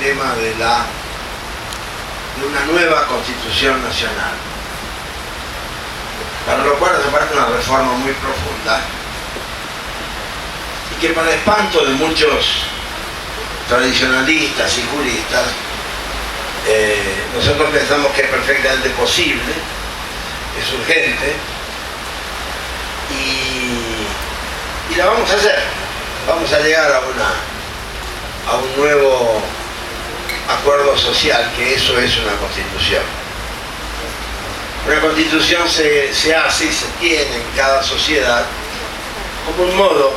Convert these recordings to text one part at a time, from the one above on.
tema de una nueva Constitución Nacional, para lo cual hace falta una reforma muy profunda y que, para espanto de muchos tradicionalistas y juristas, nosotros pensamos que es perfectamente posible, es urgente y la vamos a hacer. Vamos a llegar a un nuevo acuerdo social, que eso es una constitución. Una constitución se hace y se tiene en cada sociedad como un modo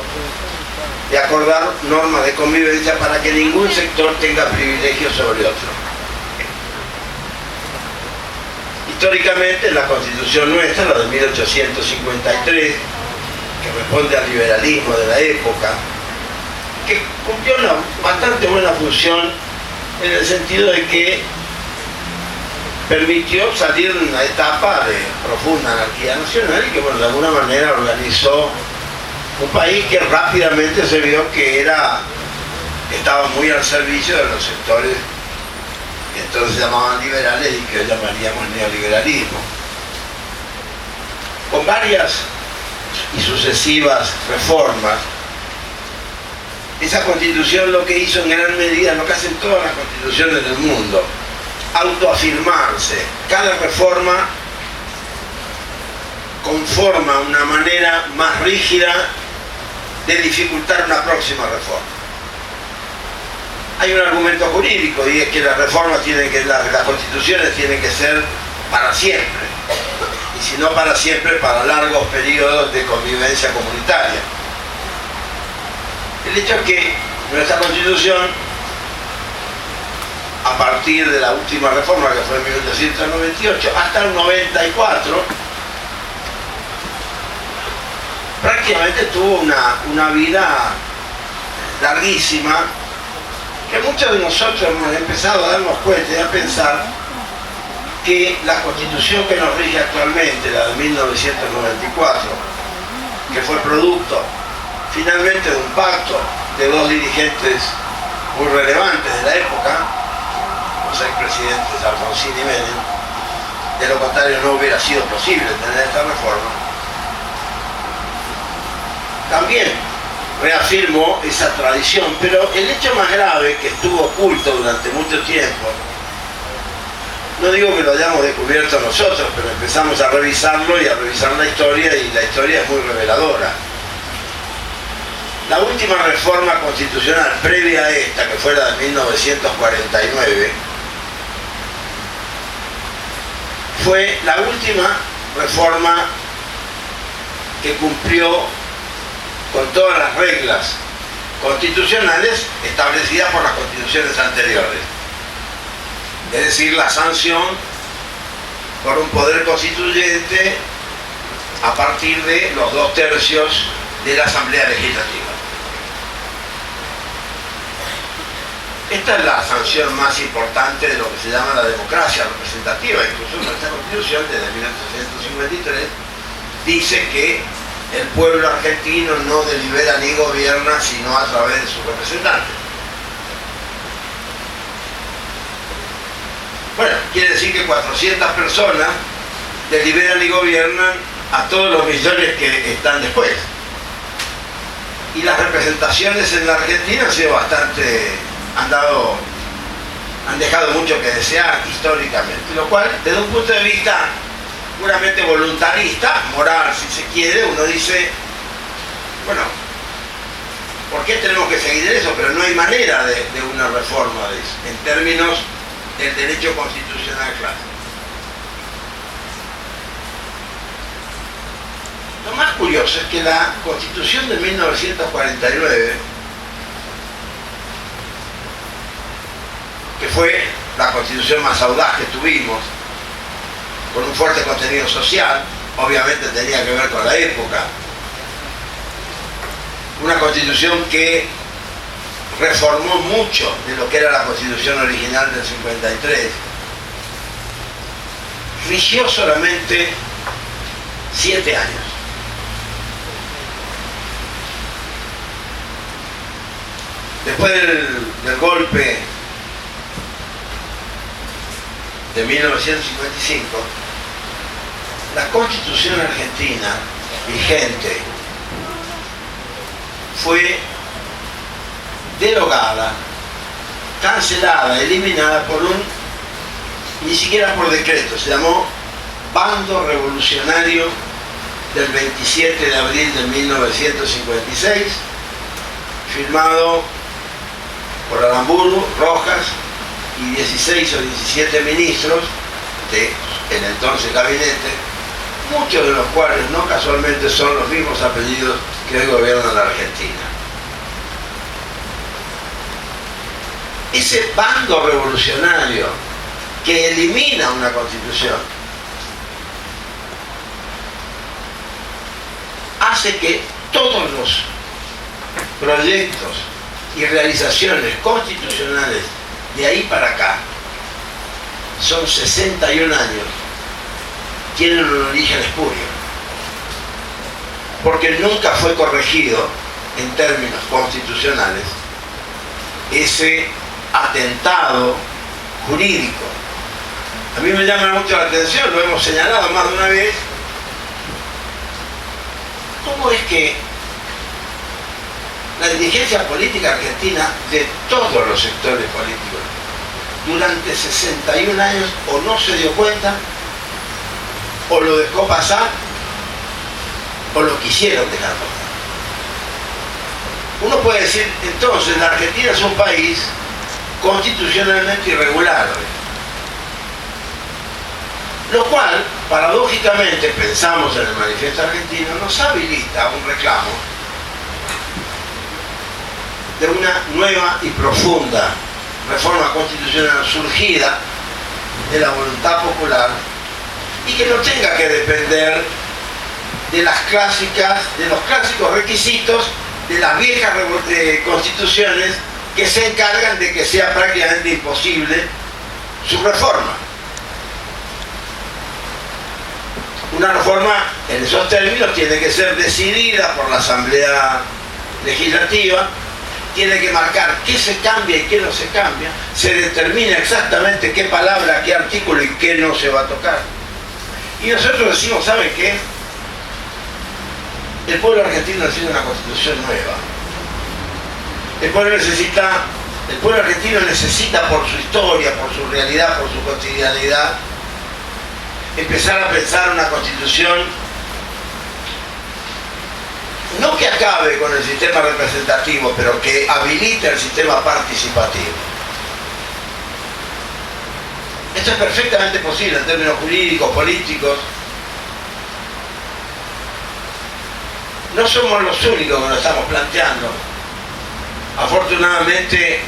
de acordar normas de convivencia para que ningún sector tenga privilegios sobre otro. Históricamente, la constitución nuestra, la de 1853, que responde al liberalismo de la época, que cumplió una bastante buena función en el sentido de que permitió salir de una etapa de profunda anarquía nacional y que, bueno, de alguna manera organizó un país que rápidamente se vio que estaba muy al servicio de los sectores que entonces se llamaban liberales y que hoy llamaríamos neoliberalismo. Con varias y sucesivas reformas, esa constitución lo que hizo en gran medida, lo que hacen todas las constituciones del mundo, autoafirmarse. Cada reforma conforma una manera más rígida de dificultar una próxima reforma. Hay un argumento jurídico, y es que las constituciones tienen que ser para siempre, y si no para siempre, para largos periodos de convivencia comunitaria. El hecho es que nuestra constitución, a partir de la última reforma, que fue en 1898, hasta el 94, prácticamente tuvo una vida larguísima, que muchos de nosotros hemos empezado a darnos cuenta y a pensar que la constitución que nos rige actualmente, la de 1994, que fue producto finalmente de un pacto de dos dirigentes muy relevantes de la época, los expresidentes Alfonsín y Menem, de lo contrario no hubiera sido posible tener esta reforma, también reafirmó esa tradición. Pero el hecho más grave, que estuvo oculto durante mucho tiempo, no digo que lo hayamos descubierto nosotros, pero empezamos a revisarlo y a revisar la historia, y la historia es muy reveladora. La última reforma constitucional previa a esta, que fue la de 1949, fue la última reforma que cumplió con todas las reglas constitucionales establecidas por las constituciones anteriores. Es decir, la sanción por un poder constituyente a partir de los 2/3 de la Asamblea Legislativa. Esta es la sanción más importante de lo que se llama la democracia representativa. Incluso nuestra Constitución, desde 1853, dice que el pueblo argentino no delibera ni gobierna sino a través de sus representantes. Bueno, quiere decir que 400 personas deliberan y gobiernan a todos los millones que están después. Y las representaciones en la Argentina han sido han dejado mucho que desear históricamente, lo cual, desde un punto de vista puramente voluntarista, moral si se quiere, uno dice, bueno, ¿por qué tenemos que seguir eso? Pero no hay manera de una reforma de eso, en términos del derecho constitucional clásico. Lo más curioso es que la Constitución de 1949, que fue la constitución más audaz que tuvimos, con un fuerte contenido social, obviamente tenía que ver con la época, una constitución que reformó mucho de lo que era la constitución original del 53, rigió solamente 7 años. Después del golpe de 1955, la Constitución argentina vigente fue derogada, cancelada, eliminada por ni siquiera por decreto, se llamó Bando Revolucionario del 27 de abril de 1956, firmado por Aramburu, Rojas y 16 o 17 ministros del entonces gabinete, muchos de los cuales no casualmente son los mismos apellidos que hoy gobiernan la Argentina. Ese bando revolucionario que elimina una constitución hace que todos los proyectos y realizaciones constitucionales de ahí para acá, son 61 años, tienen un origen espurio, porque nunca fue corregido en términos constitucionales ese atentado jurídico. A mí me llama mucho la atención, lo hemos señalado más de una vez, cómo es que la dirigencia política argentina de todos los sectores políticos durante 61 años o no se dio cuenta, o lo dejó pasar, o lo quisieron dejar pasar. Uno puede decir, entonces, la Argentina es un país constitucionalmente irregular, lo cual, paradójicamente, pensamos en el Manifiesto Argentino, nos habilita un reclamo de una nueva y profunda reforma constitucional surgida de la voluntad popular y que no tenga que depender de los clásicos requisitos de las viejas constituciones que se encargan de que sea prácticamente imposible su reforma. Una reforma en esos términos tiene que ser decidida por la Asamblea Legislativa, tiene que marcar qué se cambia y qué no se cambia, se determina exactamente qué palabra, qué artículo y qué no se va a tocar. Y nosotros decimos, ¿saben qué? El pueblo argentino necesita una constitución nueva. El pueblo argentino necesita, por su historia, por su realidad, por su cotidianidad, empezar a pensar una constitución no que acabe con el sistema representativo, pero que habilite el sistema participativo. Esto es perfectamente posible en términos jurídicos, políticos. No somos los únicos que lo estamos planteando. Afortunadamente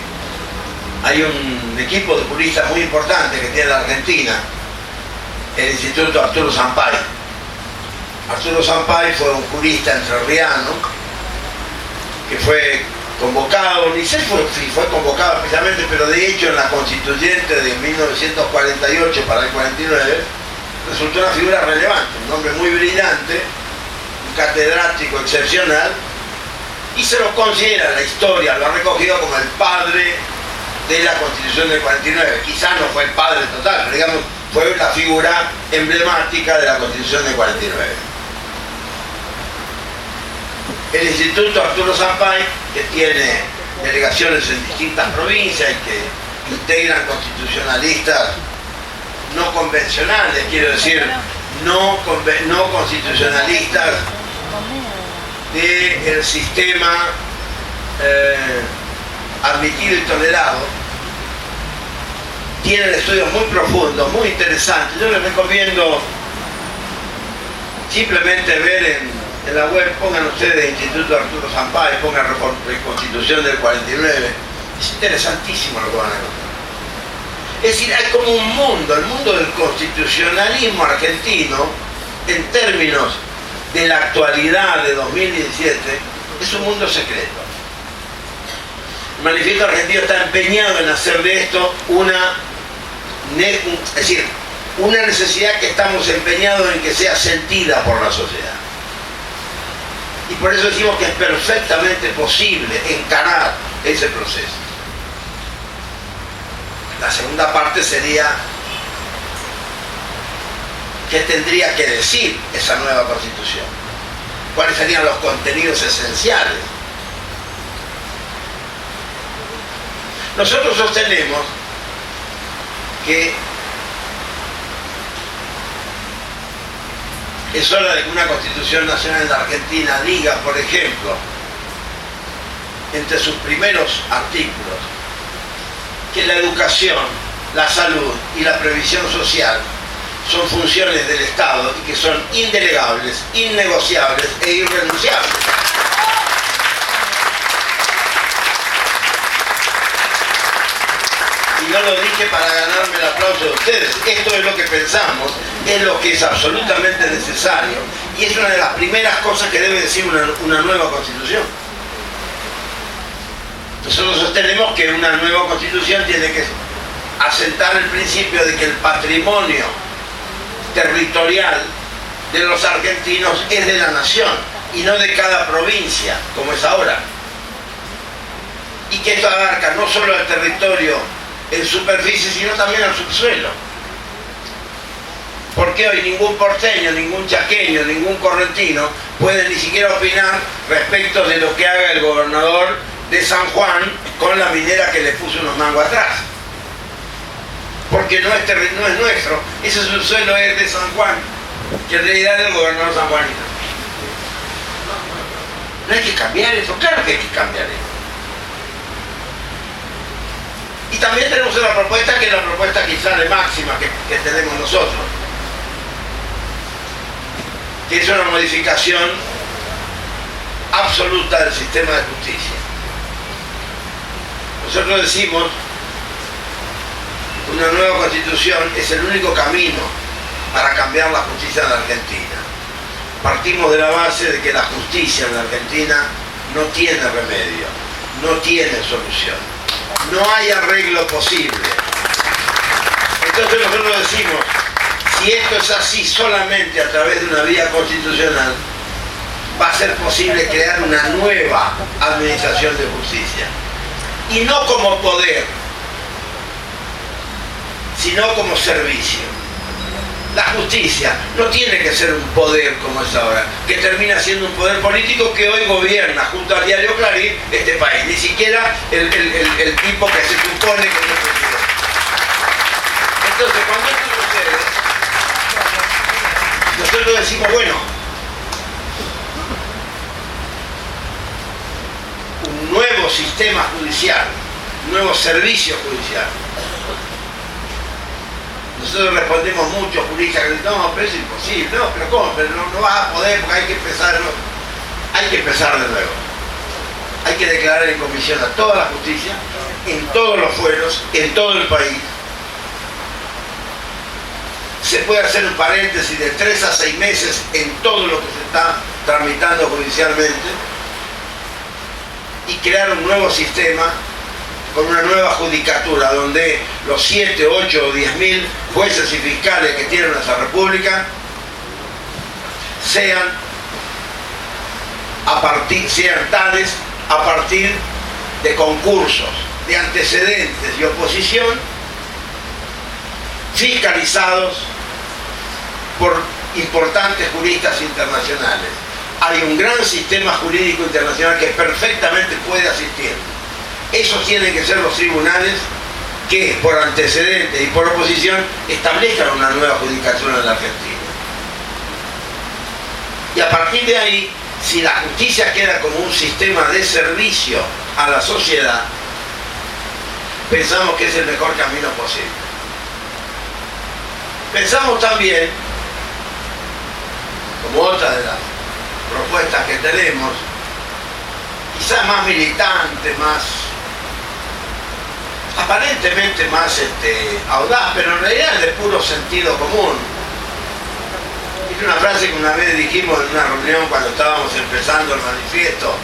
hay un equipo de juristas muy importante que tiene la Argentina, el Instituto Arturo Sampay. Arturo Sampay fue un jurista entrerriano que fue convocado, ni sé si fue convocado especialmente, pero de hecho en la constituyente de 1948 para el 49 resultó una figura relevante, un hombre muy brillante, un catedrático excepcional, y se lo considera, la historia lo ha recogido como el padre de la Constitución del 49. Quizás no fue el padre total, pero digamos fue la figura emblemática de la Constitución del 49. El Instituto Arturo Sampay, que tiene delegaciones en distintas provincias y que integran constitucionalistas no convencionales, quiero decir, no constitucionalistas del sistema admitido y tolerado, tienen estudios muy profundos, muy interesantes. Yo les recomiendo simplemente ver en la web, pongan ustedes Instituto Arturo Sampay, pongan Constitución del 49, es interesantísimo lo que van a encontrar. Es decir, hay como un mundo, el mundo del constitucionalismo argentino, en términos de la actualidad de 2017, es un mundo secreto. El Manifiesto Argentino está empeñado en hacer de esto una necesidad que estamos empeñados en que sea sentida por la sociedad. Y por eso decimos que es perfectamente posible encarar ese proceso. La segunda parte sería qué tendría que decir esa nueva Constitución, cuáles serían los contenidos esenciales. Nosotros sostenemos que es hora de que una Constitución Nacional en la Argentina diga, por ejemplo, entre sus primeros artículos, que la educación, la salud y la previsión social son funciones del Estado y que son indelegables, innegociables e irrenunciables. Y no lo dije para ganarme el aplauso de ustedes. Esto es lo que pensamos, es lo que es absolutamente necesario y es una de las primeras cosas que debe decir una nueva Constitución. Nosotros sostenemos que una nueva Constitución tiene que asentar el principio de que el patrimonio territorial de los argentinos es de la nación y no de cada provincia, como es ahora. Y que esto abarca no solo el territorio en superficie, sino también al subsuelo. Porque hoy ningún porteño, ningún chaqueño, ningún correntino puede ni siquiera opinar respecto de lo que haga el gobernador de San Juan con la minera que le puso unos mangos atrás. Porque no es nuestro, ese subsuelo es de San Juan, que en realidad es el gobernador sanjuanino. No hay que cambiar eso, claro que hay que cambiar eso. Y también tenemos una propuesta que es la propuesta quizá de máxima que tenemos nosotros, que es una modificación absoluta del sistema de justicia. Nosotros decimos, una nueva Constitución es el único camino para cambiar la justicia en la Argentina. Partimos de la base de que la justicia en la Argentina no tiene remedio, no tiene solución. No hay arreglo posible. Entonces nosotros decimos, si esto es así solamente a través de una vía constitucional, va a ser posible crear una nueva administración de justicia. Y no como poder, sino como servicio. La justicia no tiene que ser un poder como es ahora, que termina siendo un poder político que hoy gobierna junto al diario Clarín este país, ni siquiera el tipo que se supone que es el presidente. Entonces, cuando esto sucede, nosotros decimos, bueno, un nuevo sistema judicial, un nuevo servicio judicial. Nosotros respondemos mucho, juristas, que dicen, no, pero es imposible, no, pero ¿cómo? Pero no vas a poder porque hay que empezar, ¿no? Hay que empezar de nuevo. Hay que declarar en comisión a toda la justicia, en todos los fueros, en todo el país. Se puede hacer un paréntesis de 3 a 6 meses en todo lo que se está tramitando judicialmente y crear un nuevo sistema con una nueva judicatura donde los 7, 8 o 10.000 jueces y fiscales que tiene nuestra república sean tales a partir de concursos, de antecedentes y oposición fiscalizados por importantes juristas internacionales. Hay un gran sistema jurídico internacional que perfectamente puede asistir. Esos tienen que ser los tribunales que, por antecedentes y por oposición, establezcan una nueva judicatura en la Argentina. Y a partir de ahí, si la justicia queda como un sistema de servicio a la sociedad, pensamos que es el mejor camino posible. Pensamos también, como otra de las propuestas que tenemos, quizás más militante, aparentemente más audaz, pero en realidad es de puro sentido común. Es una frase que una vez dijimos en una reunión cuando estábamos empezando el manifiesto,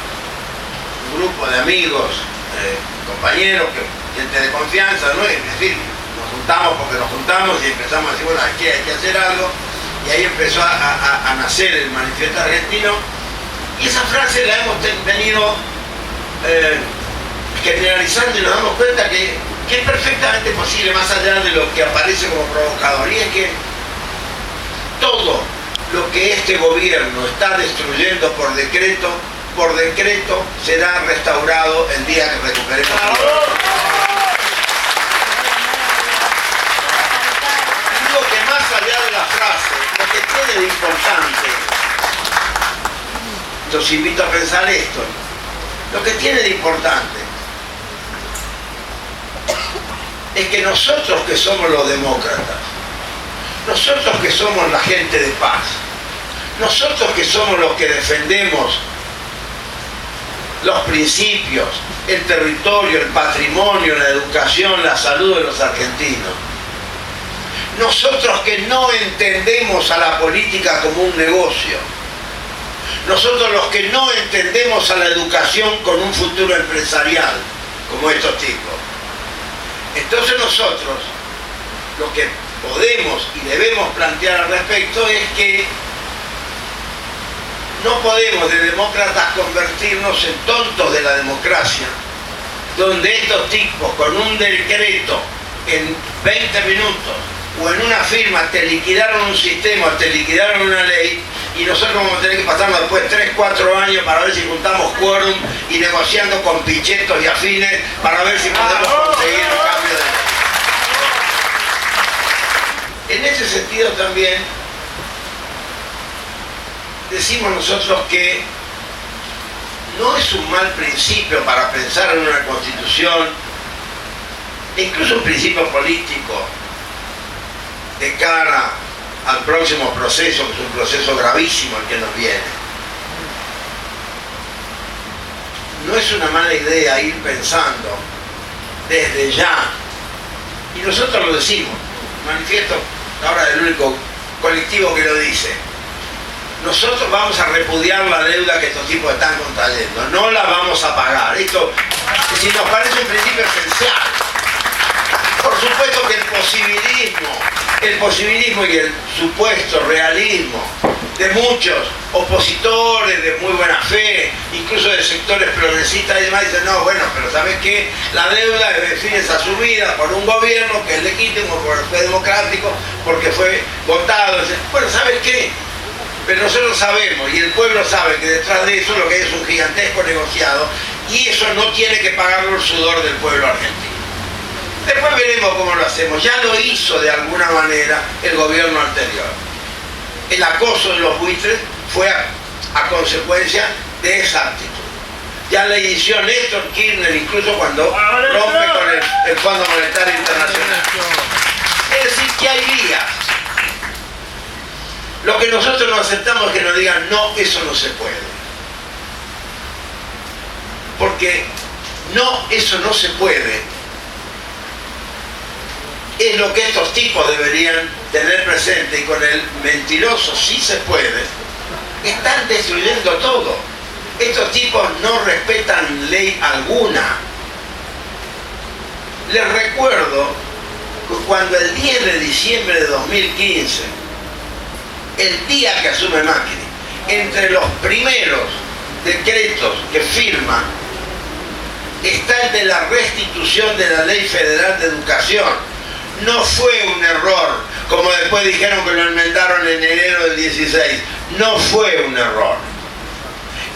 un grupo de amigos, compañeros, gente de confianza, ¿no? Es decir, nos juntamos porque nos juntamos y empezamos a decir, bueno, hay que hacer algo, y ahí empezó a nacer el manifiesto argentino, y esa frase la hemos venido generalizando y nos damos cuenta que es perfectamente posible, más allá de lo que aparece como provocador, y es que todo lo que este gobierno está destruyendo por decreto será restaurado el día que recuperemos el gobierno. Digo que más allá de la frase, lo que tiene de importante, los invito a pensar esto, lo que tiene de importante es que nosotros que somos los demócratas, nosotros que somos la gente de paz, nosotros que somos los que defendemos los principios, el territorio, el patrimonio, la educación, la salud de los argentinos, nosotros que no entendemos a la política como un negocio, nosotros los que no entendemos a la educación con un futuro empresarial, como estos tipos. Entonces nosotros, lo que podemos y debemos plantear al respecto es que no podemos de demócratas convertirnos en tontos de la democracia, donde estos tipos con un decreto en 20 minutos o en una firma te liquidaron un sistema, te liquidaron una ley, y nosotros vamos a tener que pasarnos después 3, 4 años para ver si juntamos quórum y negociando con pichetos y afines para ver si podemos conseguir un cambio de ley. En ese sentido también decimos nosotros que no es un mal principio para pensar en una constitución, e incluso un principio político, de cara al próximo proceso, que es un proceso gravísimo el que nos viene. No es una mala idea ir pensando desde ya, y nosotros lo decimos, manifiesto ahora del único colectivo que lo dice, nosotros vamos a repudiar la deuda que estos tipos están contrayendo, no la vamos a pagar. Esto, si nos parece un principio esencial. Por supuesto que el posibilismo y el supuesto realismo de muchos opositores de muy buena fe, incluso de sectores progresistas y demás, dicen, no, bueno, pero ¿sabes qué? La deuda es asumida por un gobierno que es legítimo, porque fue democrático, porque fue votado. Bueno, ¿sabes qué? Pero nosotros sabemos, y el pueblo sabe, que detrás de eso lo que hay es un gigantesco negociado, y eso no tiene que pagarlo el sudor del pueblo argentino. Después veremos cómo lo hacemos. Ya lo hizo de alguna manera el gobierno anterior. El acoso de los buitres fue a consecuencia de esa actitud. Ya la inició Néstor Kirchner, incluso cuando rompe con el Fondo Monetario Internacional. Es decir, que hay vías. Lo que nosotros no aceptamos es que nos digan, no, eso no se puede. Porque no, eso no se puede, es lo que estos tipos deberían tener presente, y con el mentiroso sí se puede, están destruyendo todo. Estos tipos no respetan ley alguna. Les recuerdo que cuando el 10 de diciembre de 2015, el día que asume Macri, entre los primeros decretos que firma está el de la restitución de la Ley Federal de Educación. No fue un error, como después dijeron que lo enmendaron en enero del 16. No fue un error.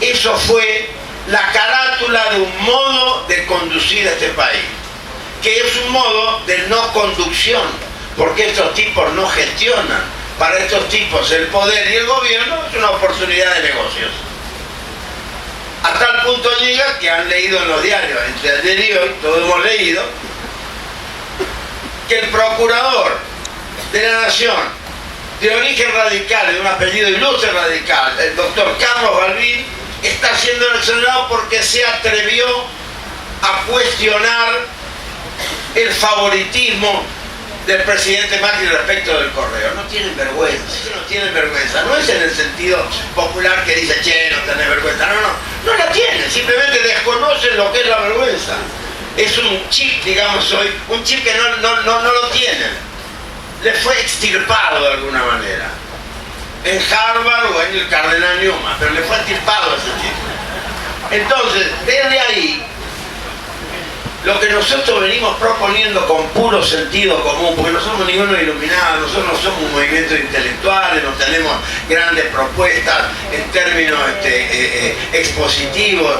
Eso fue la carátula de un modo de conducir a este país, que es un modo de no conducción, porque estos tipos no gestionan. Para estos tipos el poder y el gobierno es una oportunidad de negocios. A tal punto llega que han leído en los diarios, entre ayer y hoy, todos hemos leído, que el procurador de la Nación, de origen radical, de un apellido ilustre radical, el doctor Carlos Balbín, está siendo exonerado porque se atrevió a cuestionar el favoritismo del presidente Macri respecto del correo. No tienen vergüenza, no tienen vergüenza. No es en el sentido popular que dice, che, no tenés vergüenza. No la tienen, simplemente desconocen lo que es la vergüenza. Es un chip, digamos hoy, un chip que no lo tienen. Les fue extirpado de alguna manera. En Harvard o en el Cardenal Newman, pero le fue extirpado ese chip. Entonces, desde ahí, Lo que nosotros venimos proponiendo con puro sentido común, porque no somos ninguno iluminado, nosotros no somos un movimiento intelectuales, no tenemos grandes propuestas en términos expositivos.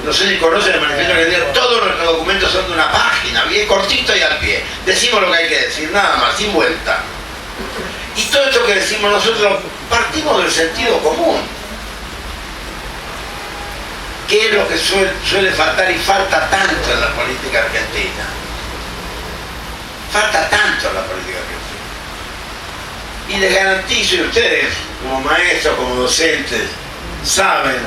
No sé si conocen el manifiesto argentino, todos nuestros documentos son de una página, bien cortito y al pie. Decimos lo que hay que decir, nada más, sin vuelta. Y todo esto que decimos nosotros partimos del sentido común. ¿Qué es lo que suele faltar y falta tanto en la política argentina? Falta tanto en la política argentina. Y les garantizo, y ustedes como maestros, como docentes, saben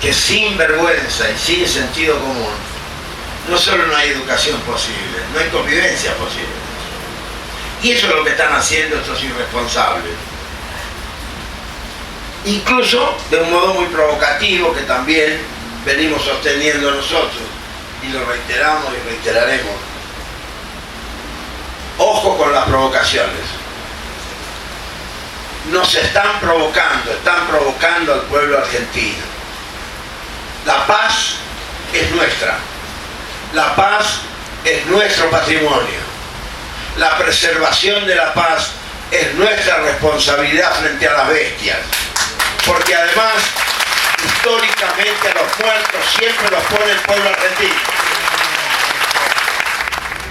que sin vergüenza y sin sentido común no solo no hay educación posible, no hay convivencia posible. Y eso es lo que están haciendo estos irresponsables. Incluso de un modo muy provocativo que también venimos sosteniendo nosotros, y lo reiteramos y reiteraremos. Ojo con las provocaciones. Nos están provocando al pueblo argentino. La paz es nuestra. La paz es nuestro patrimonio. La preservación de la paz es nuestra responsabilidad frente a las bestias. Porque además, históricamente a los muertos siempre los pone el pueblo argentino.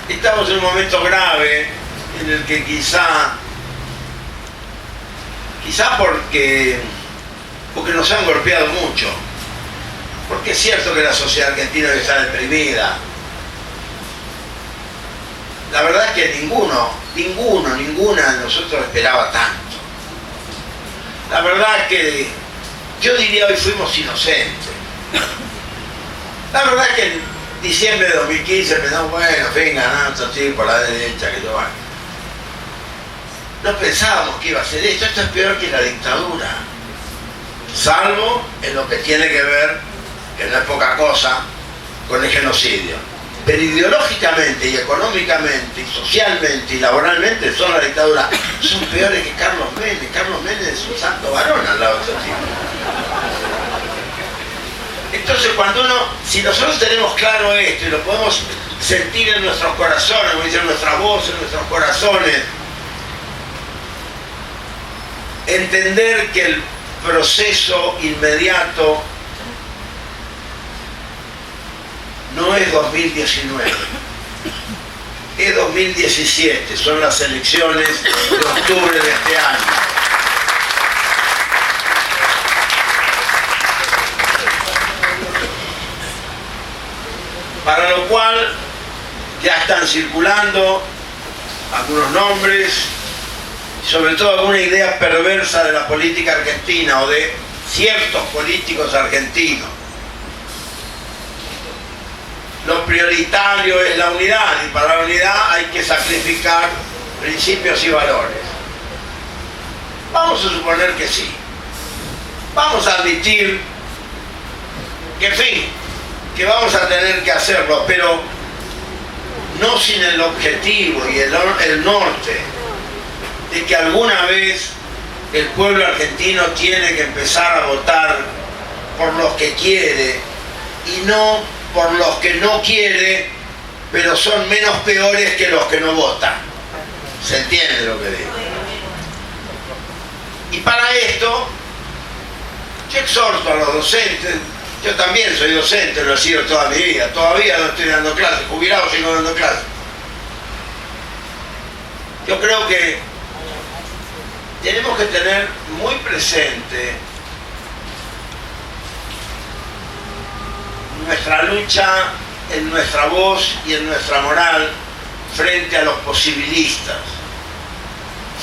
Estamos en un momento grave en el que quizá porque nos han golpeado mucho. Porque es cierto que la sociedad argentina está deprimida. La verdad es que ninguna de nosotros esperaba tanto. La verdad es que yo diría hoy fuimos inocentes. La verdad es que en diciembre de 2015 pensamos, bueno, ganamos así por la derecha, que yo vaya. No pensábamos que iba a ser esto es peor que la dictadura. Salvo en lo que tiene que ver, que no es poca cosa, con el genocidio. Pero ideológicamente y económicamente y socialmente y laboralmente son la dictadura. Son peores que Carlos Menem. Carlos Menem es un santo varón al lado de esos tipos. Entonces si nosotros tenemos claro esto y lo podemos sentir en nuestros corazones, como dicen nuestras voces, en nuestros corazones, entender que el proceso inmediato no es 2019, es 2017, son las elecciones de octubre de este año. Para lo cual ya están circulando algunos nombres, sobre todo alguna idea perversa de la política argentina o de ciertos políticos argentinos. Lo prioritario es la unidad y para la unidad hay que sacrificar principios y valores. Vamos a suponer que sí. Vamos a admitir que, en fin, que vamos a tener que hacerlo, pero no sin el objetivo y el norte de que alguna vez el pueblo argentino tiene que empezar a votar por los que quiere y no por los que no quiere, pero son menos peores que los que no votan. ¿Se entiende lo que digo? Y para esto, yo exhorto a los docentes, yo también soy docente, lo he sido toda mi vida, todavía no estoy dando clases, jubilado sigo dando clases. Yo creo que tenemos que tener muy presente nuestra lucha en nuestra voz y en nuestra moral frente a los posibilistas,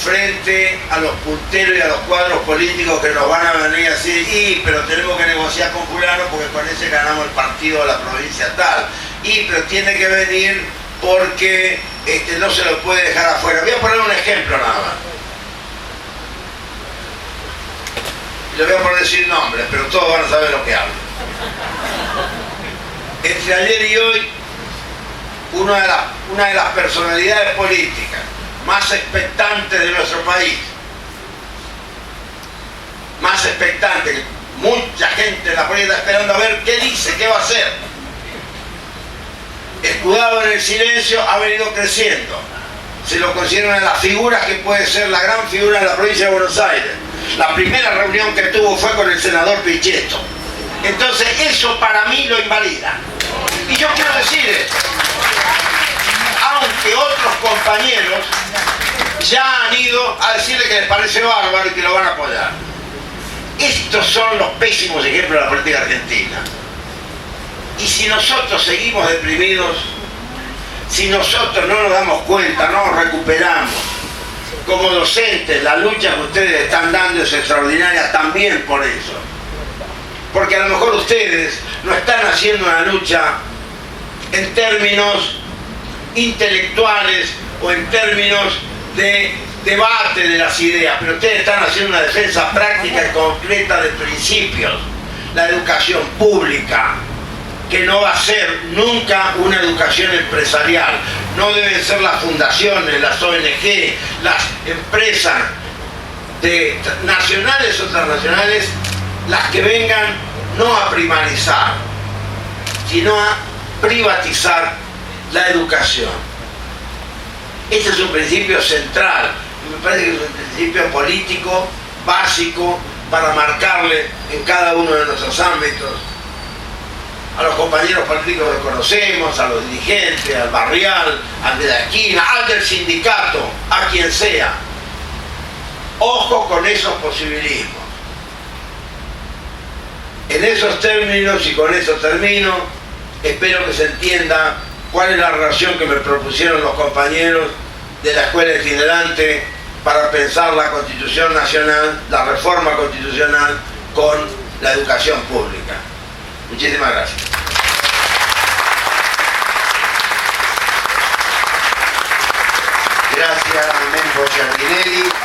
frente a los punteros y a los cuadros políticos que nos van a venir a decir, pero tenemos que negociar con fulano porque con ese ganamos el partido de la provincia tal, pero tiene que venir porque no se lo puede dejar afuera. Voy a poner un ejemplo nada más. Le voy a poner sin nombres, pero todos van a saber lo que hablo. Entre ayer y hoy, una de las personalidades políticas más expectantes de nuestro país, más expectante, que mucha gente en la política está esperando a ver qué dice, qué va a hacer. escudado en el silencio, ha venido creciendo. Se lo considera una de las figuras que puede ser la gran figura de la provincia de Buenos Aires. La primera reunión que tuvo fue con el senador Pichetto. Entonces eso para mí lo invalida. Y yo quiero decirles, aunque otros compañeros ya han ido a decirle que les parece bárbaro y que lo van a apoyar. Estos son los pésimos ejemplos de la política argentina. Y si nosotros seguimos deprimidos, si nosotros no nos damos cuenta, no nos recuperamos, como docentes, la lucha que ustedes están dando es extraordinaria también por eso. Porque a lo mejor ustedes no están haciendo una lucha en términos intelectuales o en términos de debate de las ideas, pero ustedes están haciendo una defensa práctica y concreta de principios. La educación pública, que no va a ser nunca una educación empresarial, no deben ser las fundaciones, las ONG, las empresas nacionales o transnacionales las que vengan no a primarizar, sino a privatizar la educación. Este es un principio central, me parece que es un principio político básico para marcarle en cada uno de nuestros ámbitos. A los compañeros políticos que conocemos, a los dirigentes, al barrial, al de la esquina, al del sindicato, a quien sea. Ojo con esos posibilismos. En esos términos, y con eso termino, espero que se entienda cuál es la relación que me propusieron los compañeros de la Escuela Itinerante para pensar la Constitución Nacional, la reforma constitucional con la educación pública. Muchísimas gracias. Gracias, Menpo Giardinelli.